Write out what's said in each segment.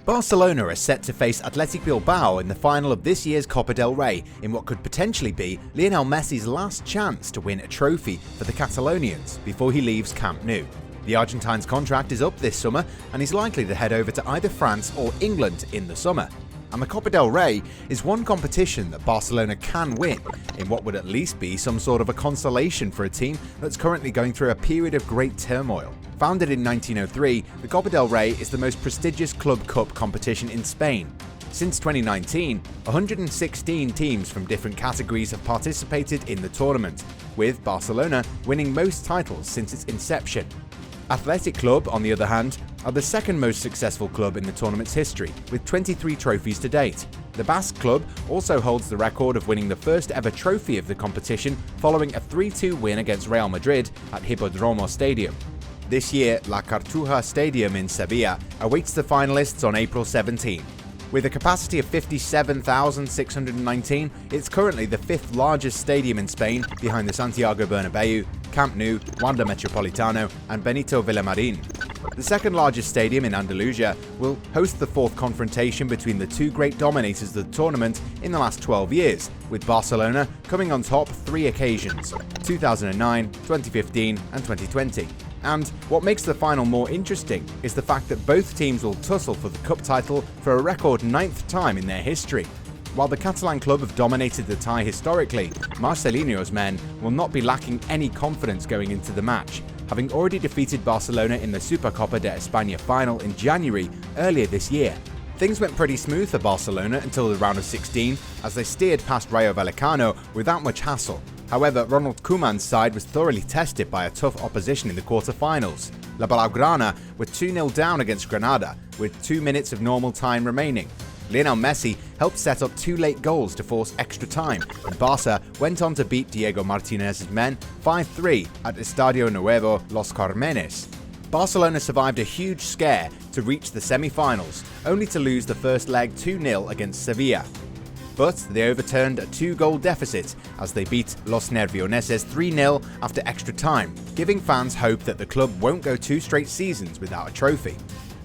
Barcelona are set to face Athletic Bilbao in the final of this year's Copa del Rey in what could potentially be Lionel Messi's last chance to win a trophy for the Catalonians before he leaves Camp Nou. The Argentine's contract is up this summer and he's likely to head over to either France or England in the summer. And the Copa del Rey is one competition that Barcelona can win, in what would at least be some sort of a consolation for a team that's currently going through a period of great turmoil. Founded in 1903, the Copa del Rey is the most prestigious club cup competition in Spain. Since 2019, 116 teams from different categories have participated in the tournament, with Barcelona winning most titles since its inception. Athletic Club, on the other hand, are the second most successful club in the tournament's history, with 23 trophies to date. The Basque club also holds the record of winning the first ever trophy of the competition following a 3-2 win against Real Madrid at Hippodromo Stadium. This year, La Cartuja Stadium in Sevilla awaits the finalists on April 17. With a capacity of 57,619, it's currently the fifth largest stadium in Spain, behind the Santiago Bernabéu, Camp Nou, Wanda Metropolitano and Benito Villamarín. The second largest stadium in Andalusia will host the fourth confrontation between the two great dominators of the tournament in the last 12 years, with Barcelona coming on top 3 occasions: 2009, 2015 and 2020. And what makes the final more interesting is the fact that both teams will tussle for the cup title for a record 9th time in their history. While the Catalan club have dominated the tie historically, Marcelinho's men will not be lacking any confidence going into the match, having already defeated Barcelona in the Supercopa de España final in January earlier this year. Things went pretty smooth for Barcelona until the round of 16, as they steered past Rayo Vallecano without much hassle. However, Ronald Koeman's side was thoroughly tested by a tough opposition in the quarter-finals. La Blaugrana were 2-0 down against Granada, with 2 minutes of normal time remaining. Lionel Messi helped set up 2 late goals to force extra time, and Barca went on to beat Diego Martinez's men 5-3 at Estadio Nuevo Los Carmenes. Barcelona survived a huge scare to reach the semi-finals, only to lose the first leg 2-0 against Sevilla. But they overturned a 2-goal deficit as they beat Los Nervioneses 3-0 after extra time, giving fans hope that the club won't go 2 straight seasons without a trophy.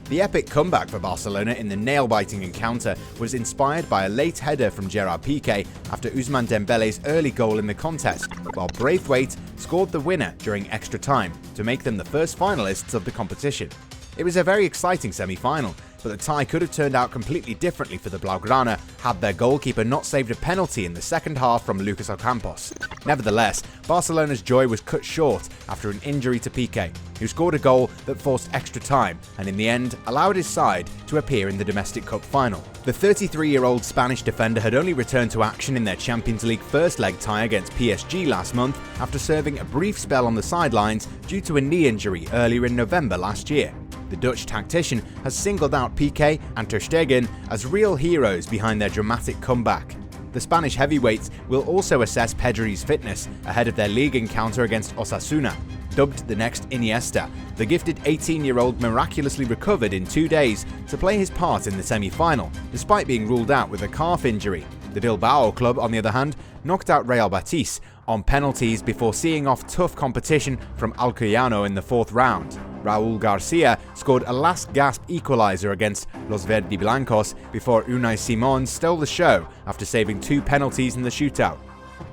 The epic comeback for Barcelona in the nail-biting encounter was inspired by a late header from Gerard Piqué after Ousmane Dembele's early goal in the contest, while Braithwaite scored the winner during extra time to make them the first finalists of the competition. It was a very exciting semi-final, but the tie could have turned out completely differently for the Blaugrana had their goalkeeper not saved a penalty in the second half from Lucas Ocampos. Nevertheless, Barcelona's joy was cut short after an injury to Piqué, who scored a goal that forced extra time and in the end allowed his side to appear in the domestic cup final. The 33-year-old Spanish defender had only returned to action in their Champions League first leg tie against PSG last month after serving a brief spell on the sidelines due to a knee injury earlier in November last year. The Dutch tactician has singled out Piqué and Ter Stegen as real heroes behind their dramatic comeback. The Spanish heavyweights will also assess Pedri's fitness ahead of their league encounter against Osasuna. Dubbed the next Iniesta, the gifted 18-year-old miraculously recovered in 2 days to play his part in the semi-final, despite being ruled out with a calf injury. The Bilbao club, on the other hand, knocked out Real Betis on penalties before seeing off tough competition from Alcoyano in the 4th round. Raúl García scored a last-gasp equaliser against Los Verdiblancos before Unai Simon stole the show after saving 2 penalties in the shootout.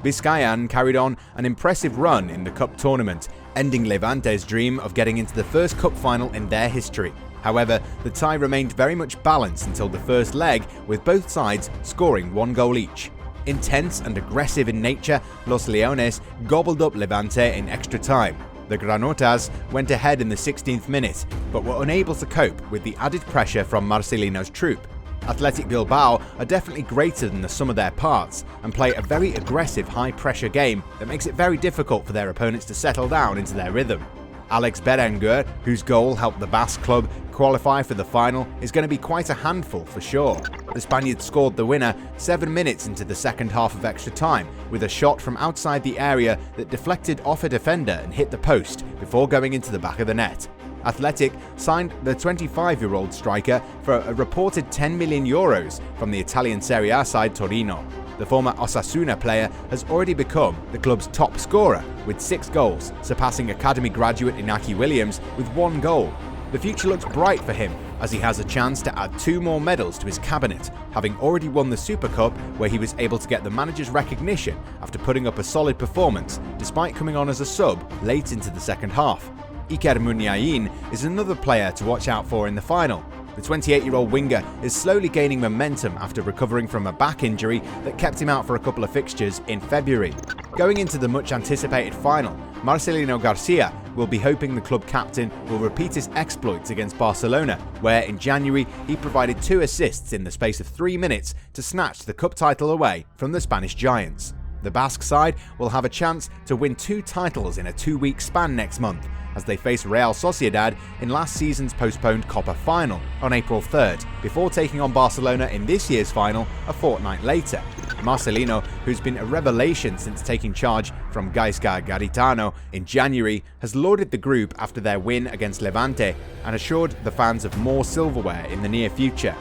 Vizcayan carried on an impressive run in the cup tournament, ending Levante's dream of getting into the first cup final in their history. However, the tie remained very much balanced until the first leg, with both sides scoring 1 goal each. Intense and aggressive in nature, Los Leones gobbled up Levante in extra time. The Granotas went ahead in the 16th minute, but were unable to cope with the added pressure from Marcelino's troupe. Athletic Bilbao are definitely greater than the sum of their parts and play a very aggressive high-pressure game that makes it very difficult for their opponents to settle down into their rhythm. Alex Berenguer, whose goal helped the Basque club qualify for the final, is going to be quite a handful for sure. The Spaniards scored the winner 7 minutes into the second half of extra time with a shot from outside the area that deflected off a defender and hit the post before going into the back of the net. Athletic signed the 25-year-old striker for a reported €10 million from the Italian Serie A side Torino. The former Osasuna player has already become the club's top scorer with 6 goals, surpassing academy graduate Inaki Williams with 1 goal. The future looks bright for him as he has a chance to add 2 more medals to his cabinet, having already won the Super Cup, where he was able to get the manager's recognition after putting up a solid performance despite coming on as a sub late into the second half. Iker Muniain is another player to watch out for in the final. The 28-year-old winger is slowly gaining momentum after recovering from a back injury that kept him out for a couple of fixtures in February. Going into the much-anticipated final, Marcelino Garcia will be hoping the club captain will repeat his exploits against Barcelona, where in January he provided 2 assists in the space of 3 minutes to snatch the cup title away from the Spanish Giants. The Basque side will have a chance to win 2 titles in a 2-week span next month, as they face Real Sociedad in last season's postponed Copa final on April 3rd, before taking on Barcelona in this year's final a fortnight later. Marcelino, who's been a revelation since taking charge from Gaizka Garitano in January, has lauded the group after their win against Levante and assured the fans of more silverware in the near future.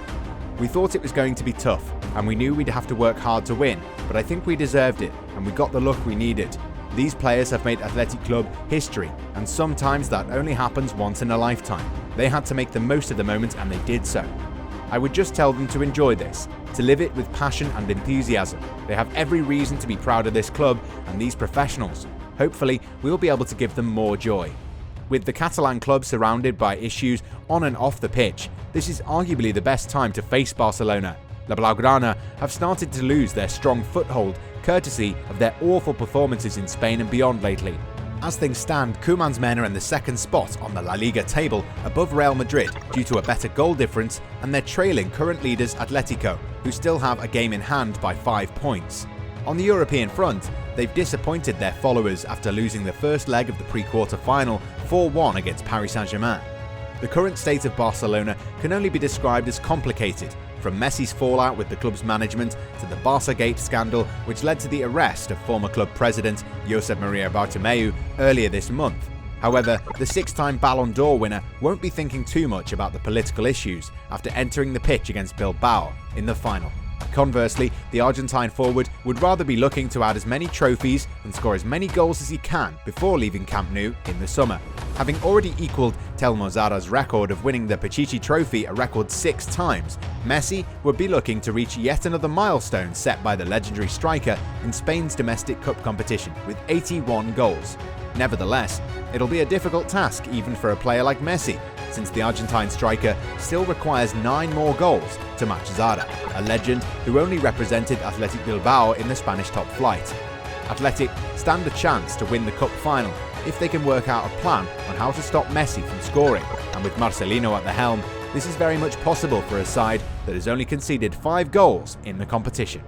"We thought it was going to be tough, and we knew we'd have to work hard to win, but I think we deserved it, and we got the luck we needed. These players have made Athletic Club history, and sometimes that only happens once in a lifetime. They had to make the most of the moment, and they did so. I would just tell them to enjoy this, to live it with passion and enthusiasm. They have every reason to be proud of this club and these professionals. Hopefully, we'll be able to give them more joy." With the Catalan club surrounded by issues on and off the pitch, this is arguably the best time to face Barcelona. La Blaugrana have started to lose their strong foothold courtesy of their awful performances in Spain and beyond lately. As things stand, Koeman's men are in the second spot on the La Liga table above Real Madrid due to a better goal difference, and they're trailing current leaders Atletico, who still have a game in hand by 5 points. On the European front, they've disappointed their followers after losing the first leg of the pre-quarter final 4-1 against Paris Saint-Germain. The current state of Barcelona can only be described as complicated, from Messi's fallout with the club's management to the Barca-gate scandal, which led to the arrest of former club president Josep Maria Bartomeu earlier this month. However, the 6-time Ballon d'Or winner won't be thinking too much about the political issues after entering the pitch against Bilbao in the final. Conversely, the Argentine forward would rather be looking to add as many trophies and score as many goals as he can before leaving Camp Nou in the summer. Having already equalled Telmo Zarra's record of winning the Pichichi Trophy a record 6 times, Messi would be looking to reach yet another milestone set by the legendary striker in Spain's domestic cup competition with 81 goals. Nevertheless, it'll be a difficult task even for a player like Messi, since the Argentine striker still requires 9 more goals to match Zarra, a legend who only represented Athletic Bilbao in the Spanish top flight. Athletic stand a chance to win the cup final if they can work out a plan on how to stop Messi from scoring, and with Marcelino at the helm, this is very much possible for a side that has only conceded 5 goals in the competition.